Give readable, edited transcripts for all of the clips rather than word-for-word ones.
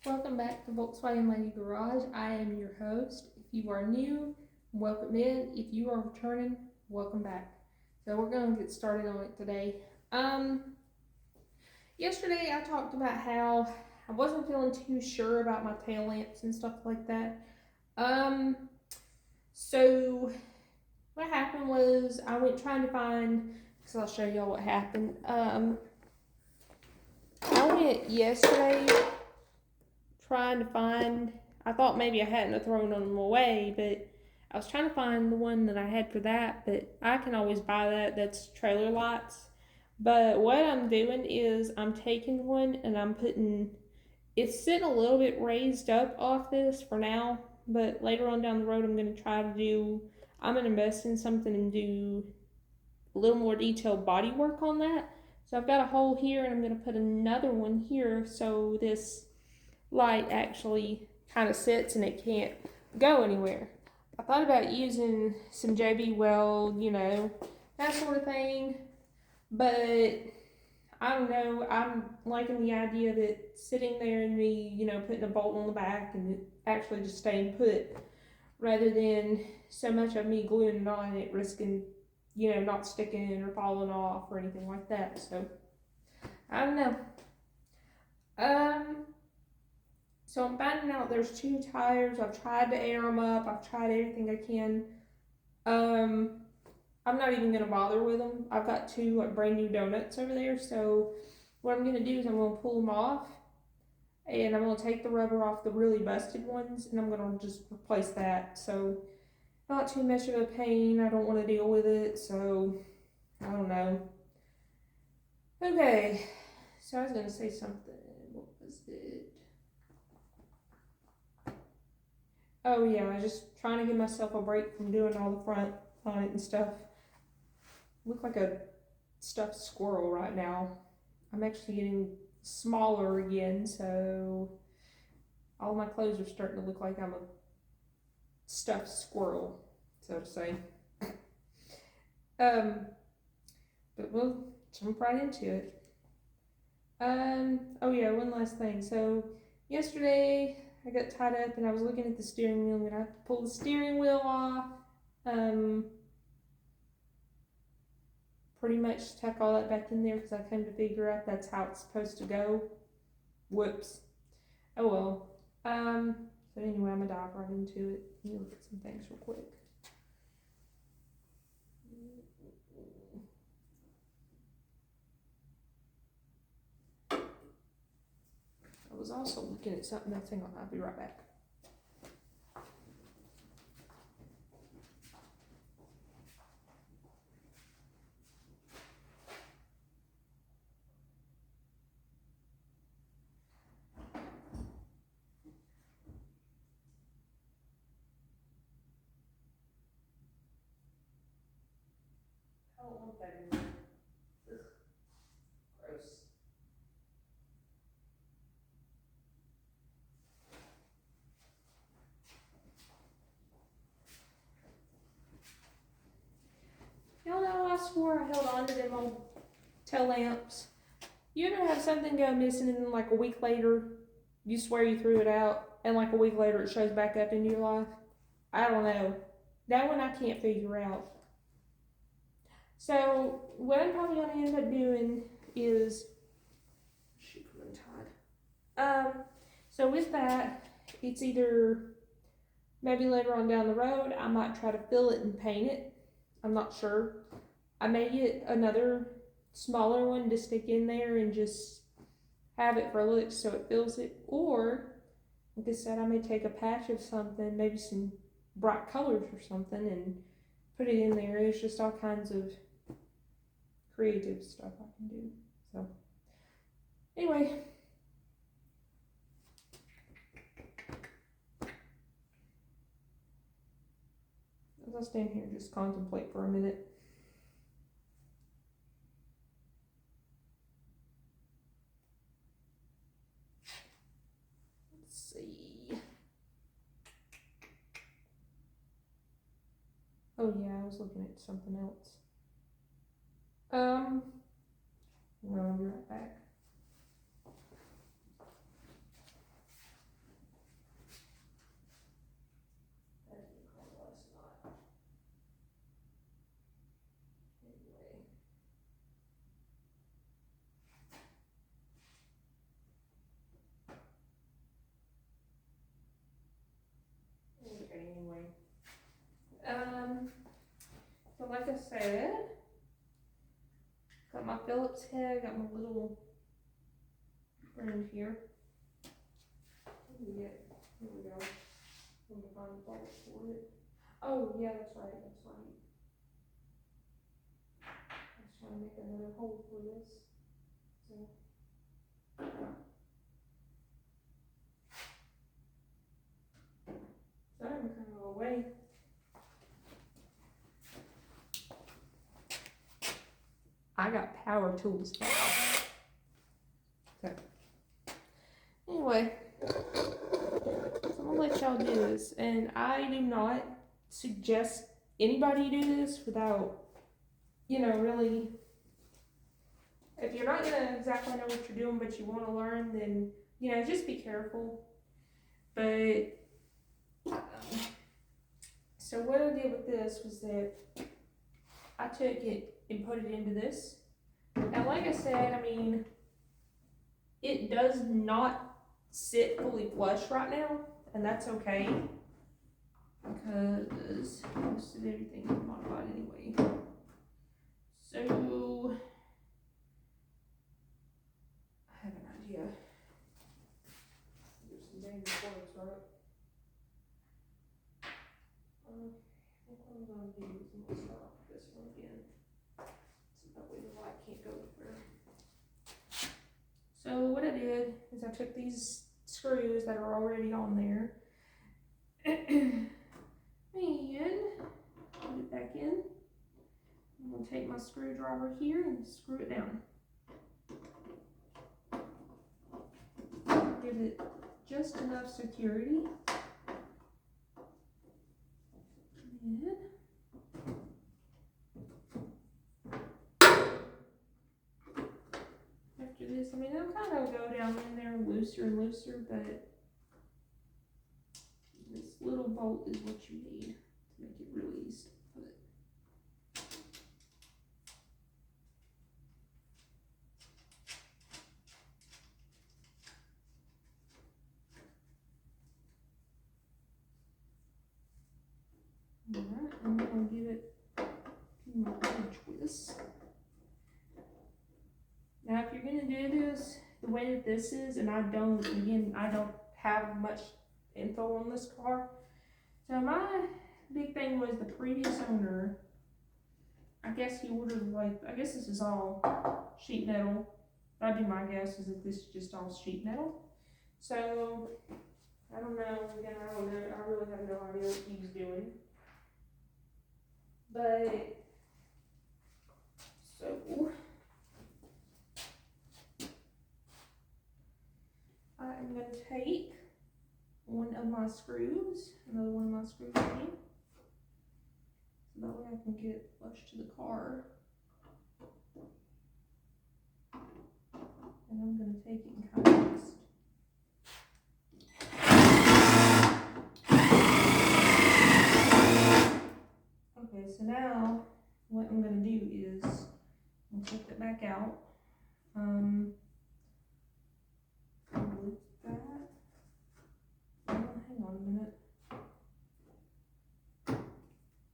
Welcome back to Volkswagen Lady Garage. I am your host. If you are new, welcome in. If you are returning, welcome back. So we're going to get started on it today. Yesterday I talked about how I wasn't feeling too sure about my tail lamps and stuff like that. So what happened was I went trying to find, because I'll show y'all what happened. I went yesterday trying to find. I thought maybe I hadn't thrown them away, but I was trying to find the one that I had for that. But I can always buy that. That's trailer lights. But what I'm doing is I'm taking one and I'm putting. It's sitting a little bit raised up off this for now, but later on down the road I'm going to try to do. I'm going to invest in something and do a little more detailed body work on that. So I've got a hole here and I'm going to put another one here so this light actually kind of sits and it can't go anywhere. I thought about using some JB Weld, that sort of thing, but I don't know. I'm liking the idea that sitting there and me, putting a bolt on the back and it actually just staying put rather than so much of me gluing it on it risking, not sticking or falling off or anything like that. So I don't know. So I'm finding out there's two tires. I've tried to air them up. I've tried everything I can. I'm not even gonna bother with them. I've got two brand new donuts over there. So what I'm gonna do is I'm gonna pull them off, and I'm gonna take the rubber off the really busted ones, and I'm gonna just replace that. So not too much of a pain. I don't want to deal with it. So I don't know. Okay. So I was gonna say something. What was it? Oh yeah, I was just trying to give myself a break from doing all the front on it and stuff. Look like a stuffed squirrel right now. I'm actually getting smaller again, so all my clothes are starting to look like I'm a stuffed squirrel, so to say. But we'll jump right into it. Oh yeah, one last thing. So yesterday I got tied up and I was looking at the steering wheel. I'm gonna have to pull the steering wheel off. Pretty much tuck all that back in there because I came to figure out that's how it's supposed to go. Whoops. Oh well. So anyway, I'm gonna dive right into it. Let me look at some things real quick. I was also looking at something else. Hang on, I'll be right back. I don't want that in there. Ugh, gross. Y'all know I swore I held on to them old tail lamps. You ever have something go missing and then like a week later you swear you threw it out and like a week later it shows back up into your life? I don't know. That one I can't figure out. So what I'm probably gonna end up doing is shoot, I'm tied. So with that, it's either maybe later on down the road I might try to fill it and paint it. I'm not sure. I may get another smaller one to stick in there and just have it for a look so it fills it. Or like I said, I may take a patch of something, maybe some bright colors or something, and put it in there. There's just all kinds of creative stuff I can do. So anyway, as I stand here, just contemplate for a minute. Let's see. Oh yeah, I was looking at something else. I'll be right back. like I said, got my Phillips head, got my little friend here. Here we go. Let me find the bolt for it. Oh, yeah, that's right. I was trying to make another hole for this. So. Sorry, I'm kind of away. I got power tools now. So. Anyway, so I'm gonna let y'all do this, and I do not suggest anybody do this without, really. If you're not gonna exactly know what you're doing, but you want to learn, then just be careful. But so what I did with this was that I took it and put it into this. Now, like I said, it does not sit fully flush right now, and that's okay, because most of everything is modified anyway. So I have an idea. There's some dang cords, right? What I'm gonna do is I'm gonna start off with this one again, so that way the light can't go anywhere. So what I did is I took these screws that are already on there and put it back in. I'm going to take my screwdriver here and screw it down. Give it just enough security. And after this, they'll kind of go down in there looser and looser, but this little bolt is what you need to make it really easy to put. Alright, I'm going to give it a few more twists. Now, if you're going to do this the way that this is, and I don't have much info on this car. So my big thing was the previous owner, I guess he ordered this is all sheet metal. That'd be my guess, is that this is just all sheet metal. So, I don't know, again, I really have no idea what he's doing. But, so, I'm going to take one of my screws, another one of my screws in, so that way I can get it flush to the car. And I'm going to take it and kind of just okay, so now what I'm going to do is I'm going to take it back out. Lift that. Hang on a minute.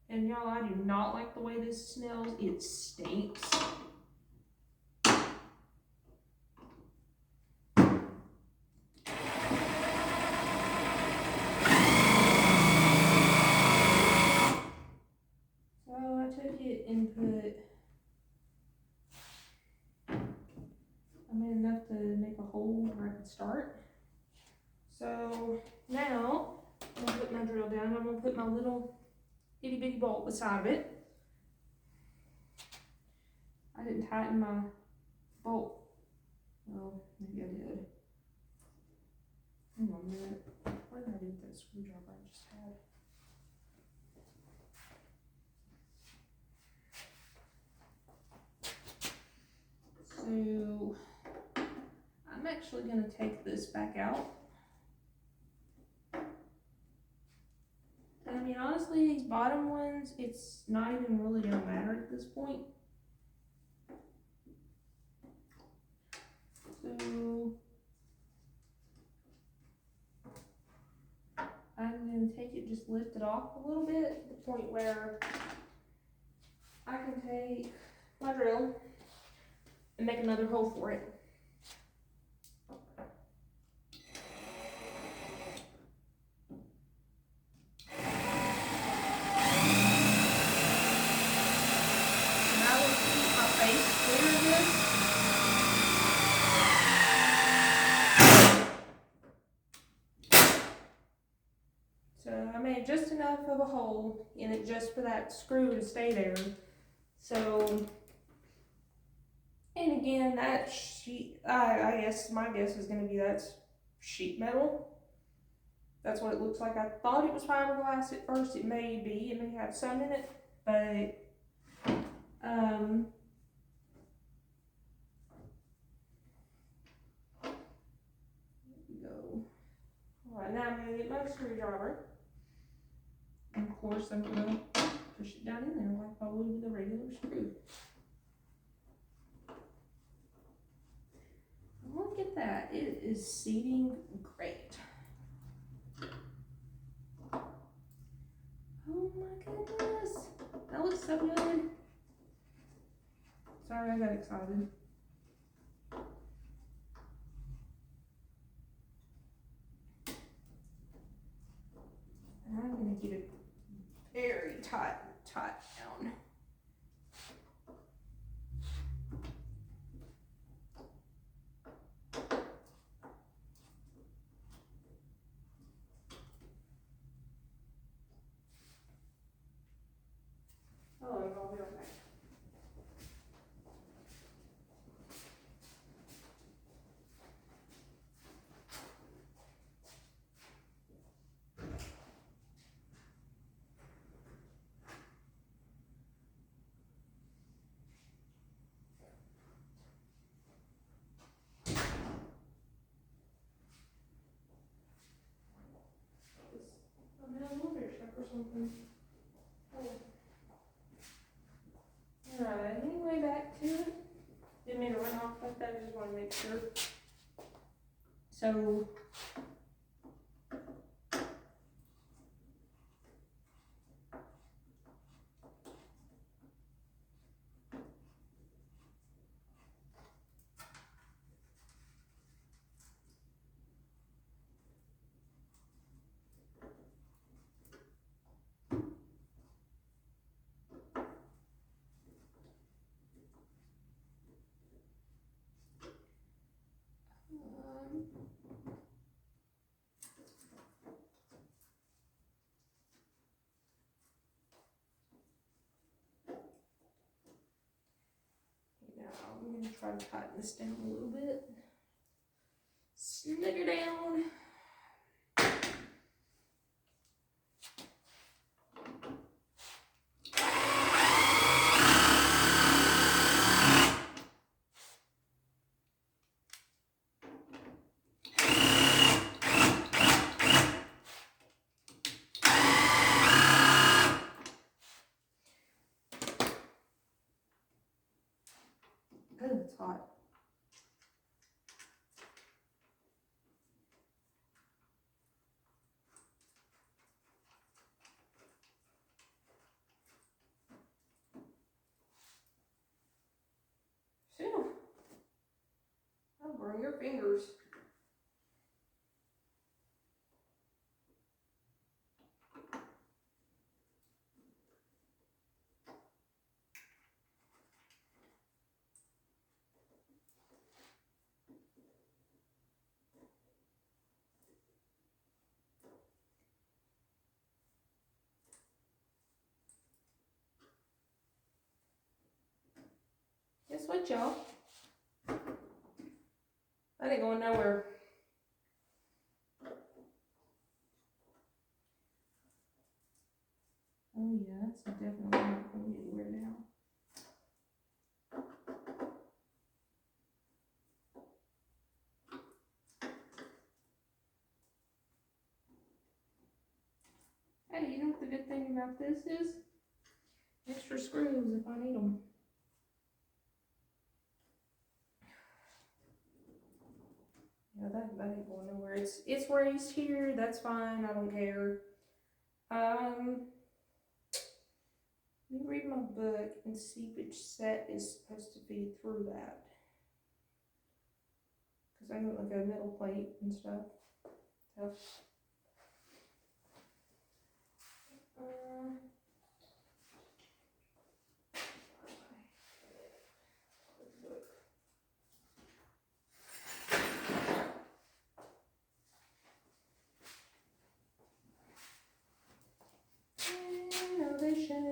And y'all, I do not like the way this smells. It stinks. So I took it and I made enough to make a hole where I could start. So now I'm gonna put my drill down. I'm gonna put my little itty bitty bolt beside of it. I didn't tighten my bolt. Well, maybe I did. Hang on a minute. What did I do with that screwdriver I just had? So I'm actually going to take this back out. And honestly, these bottom ones, it's not even really going to matter at this point. So I'm going to take it, just lift it off a little bit to the point where I can take my drill and make another hole for it. And I will keep my face clear of this. So I made just enough of a hole in it just for that screw to stay there. So, and again, that sheet, I guess my guess is going to be that's sheet metal. That's what it looks like. I thought it was fiberglass at first. It may be. It may have some in it, but go. All right, now I'm going to get my screwdriver. And of course, I'm going to push it down in there like I would with a regular screw. Look at that. It is seating great. Oh my goodness. That looks so good. Sorry, I got excited. And I'm going to get it very tight down. Oh, I'll be right back. I'm in a elevator truck or something. Oh. Alright, anyway, back to it. Didn't mean to run off like that, I just want to make sure. So, I'm going to try to tighten this down a little bit. Snigger down. Oh, it's hot. Phew. I'll burn your fingers. Guess what, y'all? That ain't going nowhere. Oh yeah, that's definitely not going anywhere now. Hey, you know what the good thing about this is? Extra screws if I need them. Yeah, that ain't going nowhere. It's raised here. That's fine. I don't care. Let me read my book and see which set is supposed to feed through that. Because I got like a metal plate and stuff. So. Innovation.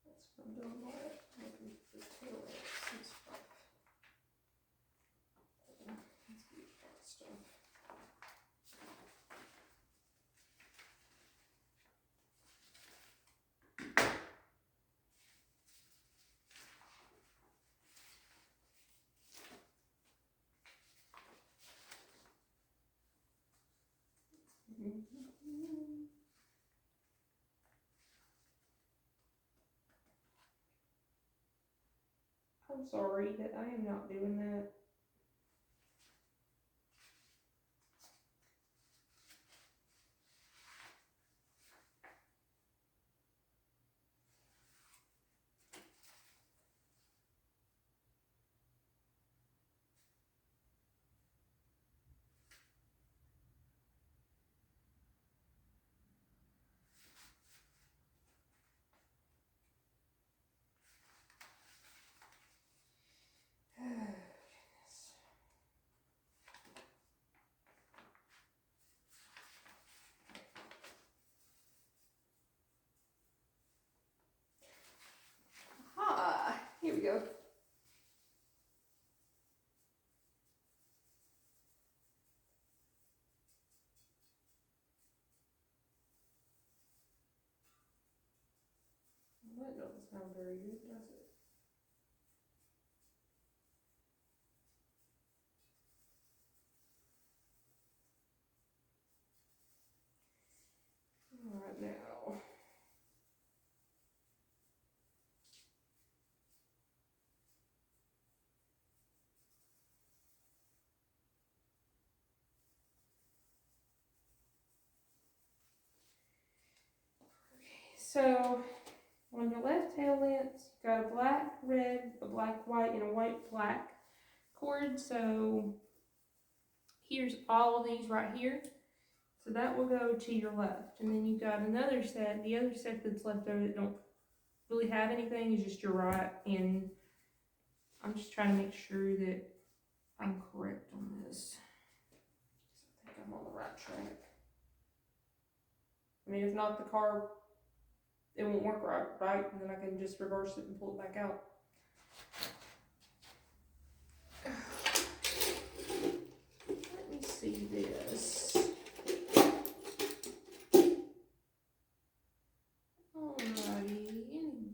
That's what I'm doing more looking for tail lamps and stuff. Let's get that stuff. I'm sorry that I am not doing that. Ah, here we go. That doesn't sound very good, does it? All right, now. So, on your left tail lamps, you've got a black, red, a black, white, and a white, black cord. So, here's all of these right here. So that will go to your left. And then you've got another set. The other set that's left over that don't really have anything is just your right. And I'm just trying to make sure that I'm correct on this. I think I'm on the right track. I mean, if not, the car, it won't work right? And then I can just reverse it and pull it back out. Let me see this. Alrighty, anyway.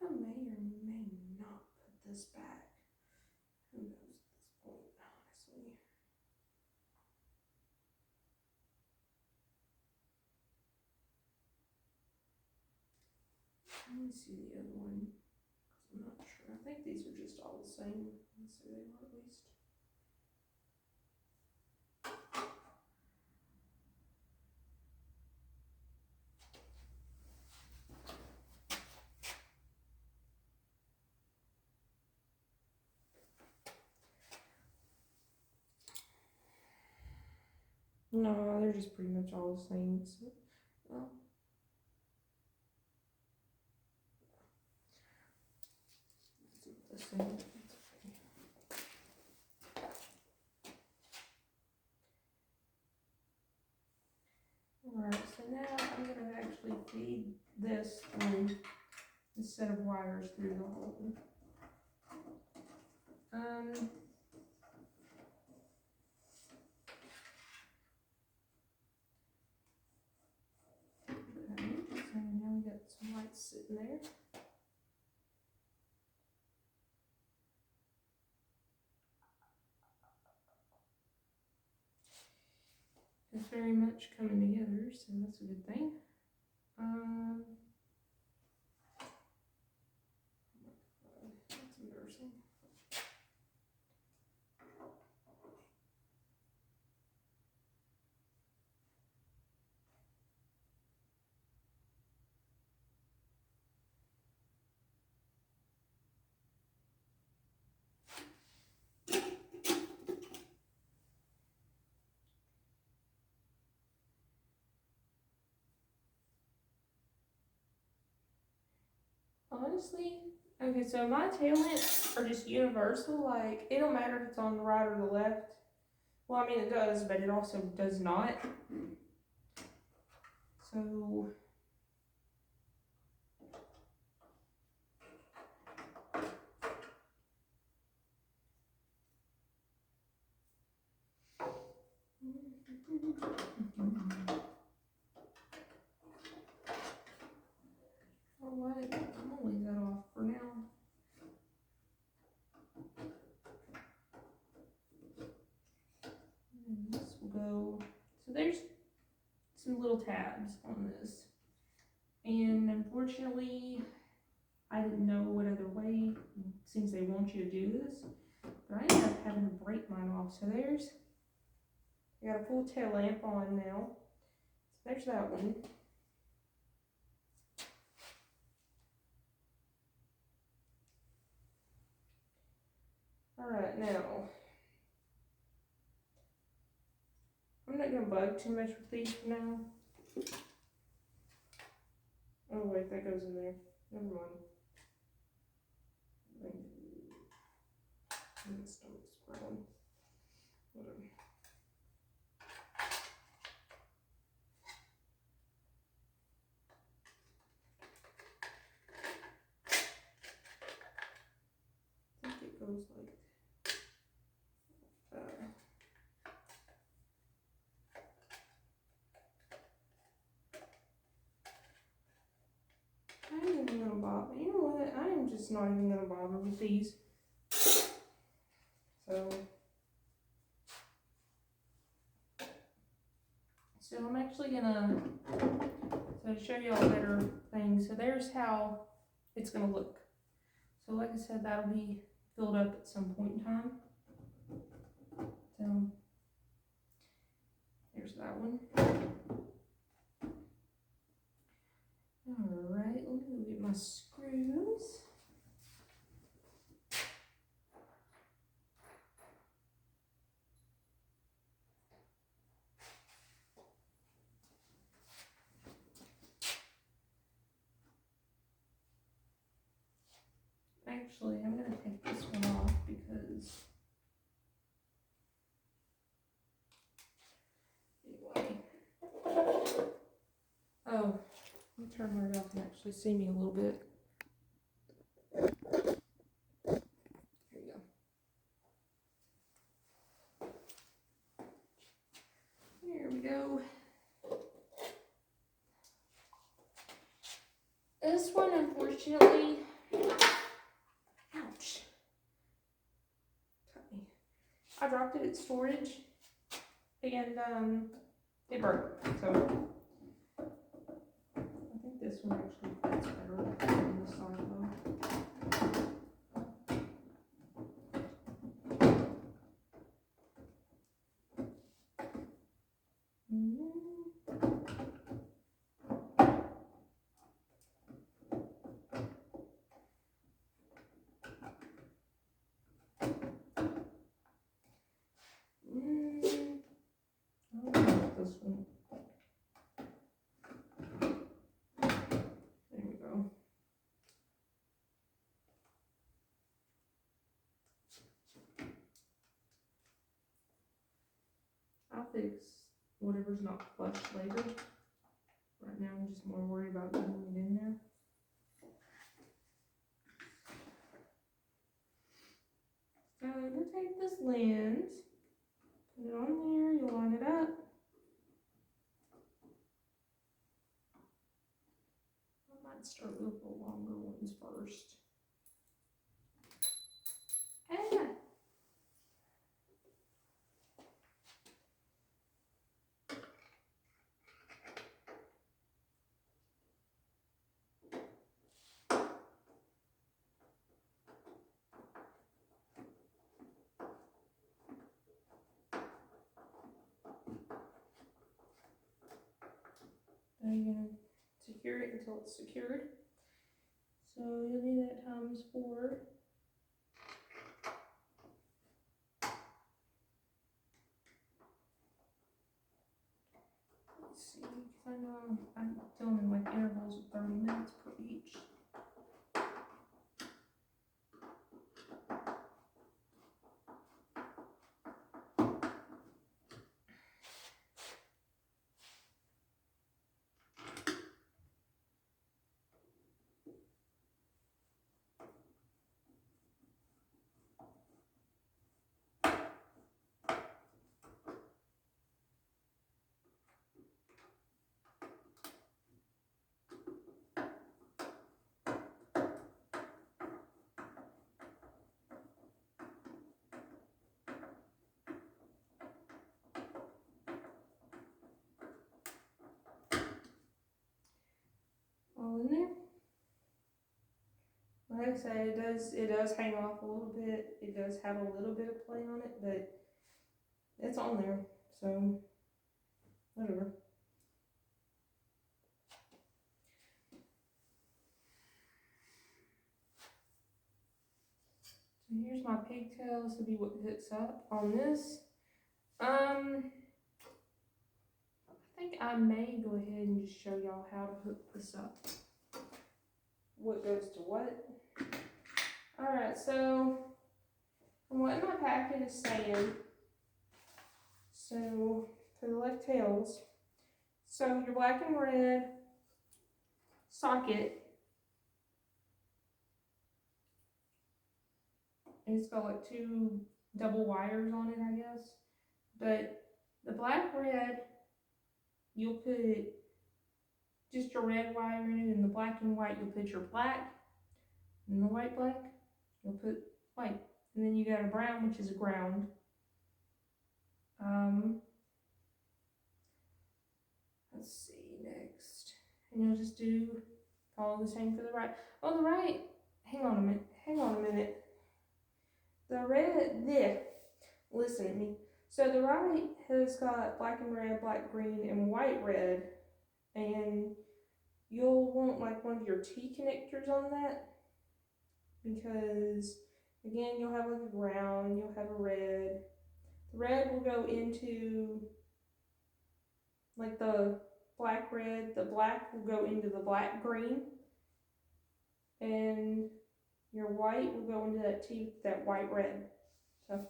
I may or may not put this back. Who knows at this point, honestly. Let me see the other one. I'm not sure. I think these are just all the same. Let's see, they are at least. No, they're just pretty much all the same. So, well. The same. Alright, so now I'm going to actually feed this through this set of wires through the hole. Okay, so now we got some lights sitting there. is very much coming together, so that's a good thing. That's embarrassing. Honestly, okay, so my tail lamps are just universal. Like, it don't matter if it's on the right or the left. Well, I mean, it does, but it also does not. So, or what? I'm gonna leave that off for now. And this will go. So there's some little tabs on this, and unfortunately, I didn't know what other way, since they want you to do this, but I ended up having to break mine off. So there's, I got a full tail lamp on now. So there's that one. Alright, now, I'm not going to bug too much with these for now. Oh wait, that goes in there. Never mind. My stomach's growling. Whatever. I think it goes like I ain't even gonna bother. You know what? I am just not even gonna bother with these. So I'm actually gonna show you all a better thing. So there's how it's gonna look. So like I said, that'll be filled up at some point in time. So there's that one. Alright, let me go get my screws. Actually, I'm gonna take this one off because anyway. Oh, let me turn right off and actually see me a little bit. Here you go. There we go. This one, unfortunately, ouch, cut me. I dropped it at storage, and it broke. So I think this one actually fits better than this side though. This one. There we go. I'll fix whatever's not flush later. Right now I'm just more worried about getting it in there. So you'll take this lens, put it on there, you'll line it up. I might start with the longer ones first. Now you're gonna secure it until it's secured. So you'll do that times 4. Let's see, because I know I'm doing in like intervals of 30 minutes per each. All in there. Like I said, it does hang off a little bit. It does have a little bit of play on it, but it's on there, so whatever. So here's my pigtails to be what hooks up on this. I think I may go ahead and just show y'all how to hook this up. What goes to what. Alright, so from what my packet is saying, so for the left tails, so your black and red socket, and it's got like 2 double wires on it, I guess. But the black red, you'll put just your red wire in it, and the black and white, you'll put your black, and the white black, you'll put white. And then you got a brown, which is a ground. Let's see next. And you'll just follow the same for the right. Oh, the right, hang on a minute. The red, listen to me. So the right has got black and red, black, green, and white red. And you'll want like one of your T connectors on that. Because again, you'll have like a ground, you'll have a red. The red will go into like the black red, the black will go into the black green, and your white will go into that T, that white red. So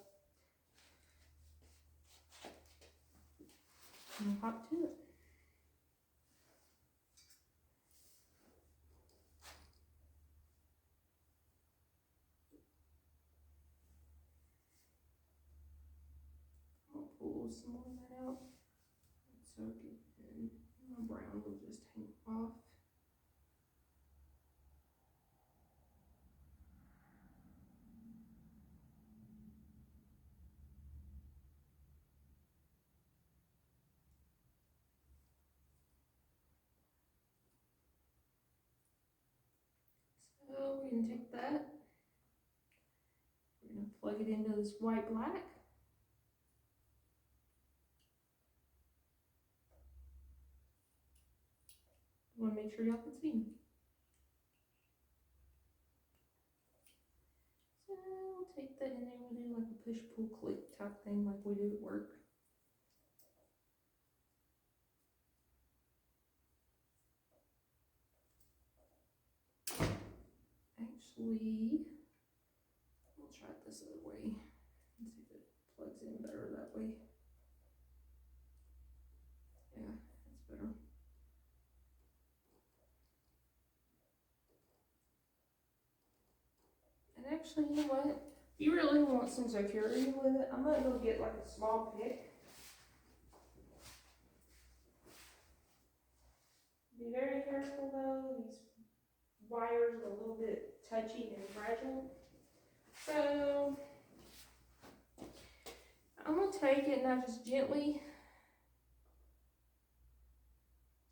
I'll hop to it. I'll pull some more of that out. So good. My brown will just hang off. So we're gonna take that. We're gonna plug it into this white black. I want to make sure y'all can see. So we'll take that in there. We'll do like a push pull click type thing like we do at work. Actually, we'll try it this other way and see if it plugs in better that way. Yeah, that's better. And actually, you know what? If you really want some security with it, I'm gonna go get like a small pick. Be very careful though, these wires are a little bit touchy and fragile. So, I'm gonna take it and I just gently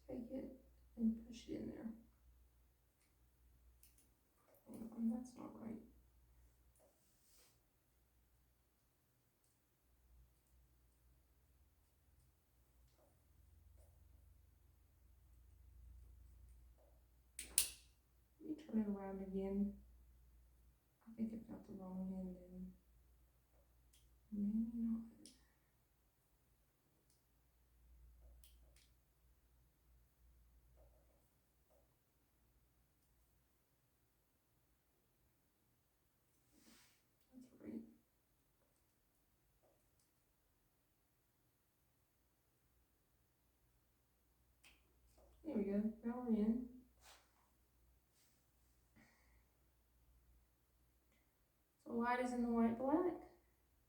take it and push it in there. Hang on, that's not right. turn it around again. I think I've got the wrong end in. Maybe not. That's right. There we go. Now we're in. So white is in the white black.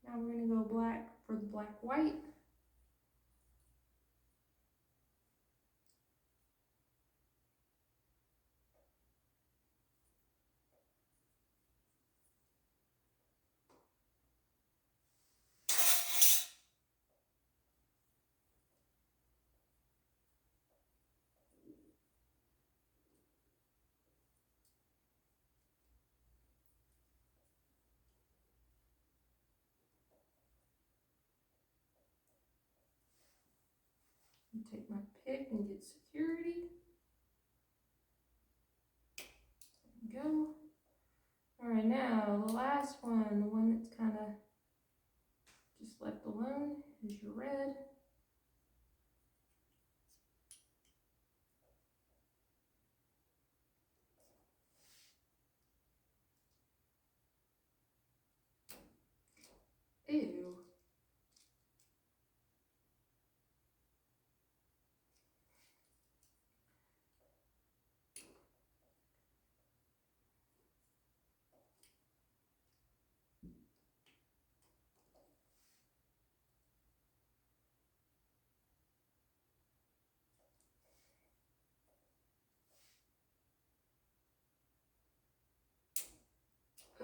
Now we're going to go black for the black white. Take my pick and get security. There we go. Alright, now the last one, the one that's kind of just left alone, is your red. Ew.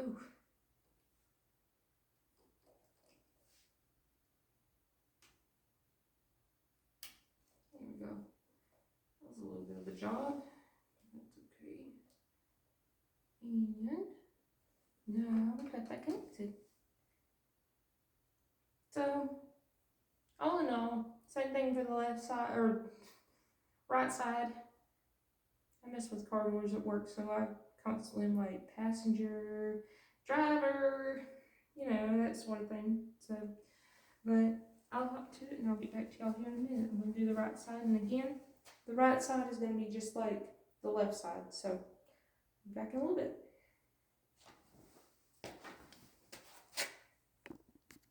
Ooh. There we go. That was a little bit of a job. That's okay. And now we got that connected. So, all in all, same thing for the left side or right side. I mess with cardboards at work, so I constantly am like passenger, driver, you know, that sort of thing. So, but I'll hop to it and I'll get back to y'all here in a minute. I'm going to do the right side, and again, the right side is going to be just like the left side. So, back in a little bit.